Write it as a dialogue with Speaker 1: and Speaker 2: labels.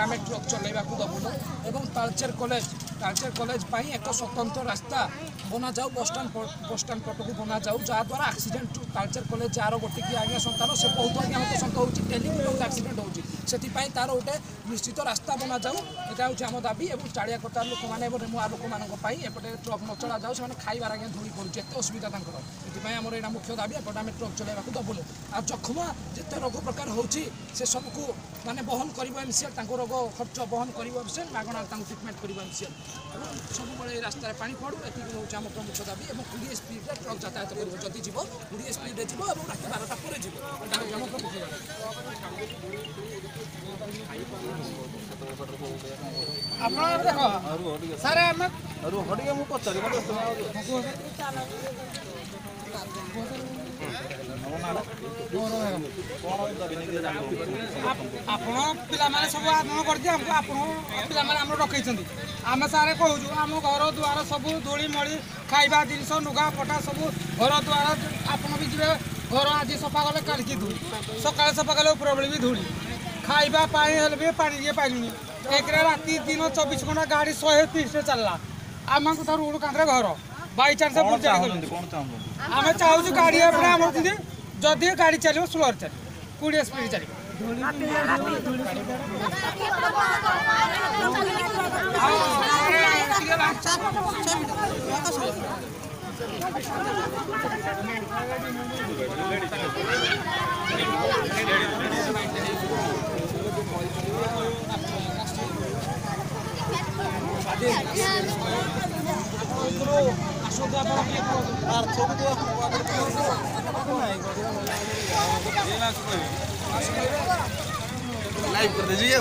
Speaker 1: आम ट्रक चलैवा दबुन और तालचेर कॉलेज एक स्वतंत्र रास्ता बना जाऊ बसस्टाण्ड पटक बना जाऊ जहाद्वारा आक्सीडेट तालचेर कॉलेज जार गोटे कि आज्ञा सन्तान से बहुत आज्ञा हतसंत हो डेली बहुत आक्सीडेट होती तार गोटे निश्चित रास्ता बना जाऊ यहाँ हूँ आम दाबी और चाड़िया कटार लोक मैंने नुआ लोक मानी एपटे ट्रक न चला जाऊ से खाइबार आज्ञा धूली पड़े एत असुविधा ये आम यहाँ मुख्य दाबी एपटे आम ट्रक चलैवा दबुनु आ जखमा जिते रोग प्रकार होची से सबको माने बहन कर एमसीएल रोग खर्च बहन कर मागणार ट्रिटमेंट कर एमसीएल सब रास्तार पानी पड़ू ये हूँ आम प्रमुख दाबी और 20 स्पीड ट्रक यातायात कर जदि जीव 20 स्पीड जीव और रात 12टा पर जीव आम प्रमुख
Speaker 2: पाने सब आंदोलन कर रखी आम सारे कहूँ आम घर द्वार सब धूली मड़ी खाइबा जिनस लुगा पटा सब घर द्वार आपन भी जी घर आज सफा कले कालिकी धूली सकाଳେ सफा कले उपरा बेले भी धूली खाइबा भी पानी पाइलुनि एक राति दिन 24 घंटा गाड़ी 130 चलला आम को रोड कांद्रे घर बाई चांस आम चाहूँ गाड़ी जदि गाड़ी चलो स्लोर चलो 20 स्पीड चलो
Speaker 3: लाइव कर दीजिए।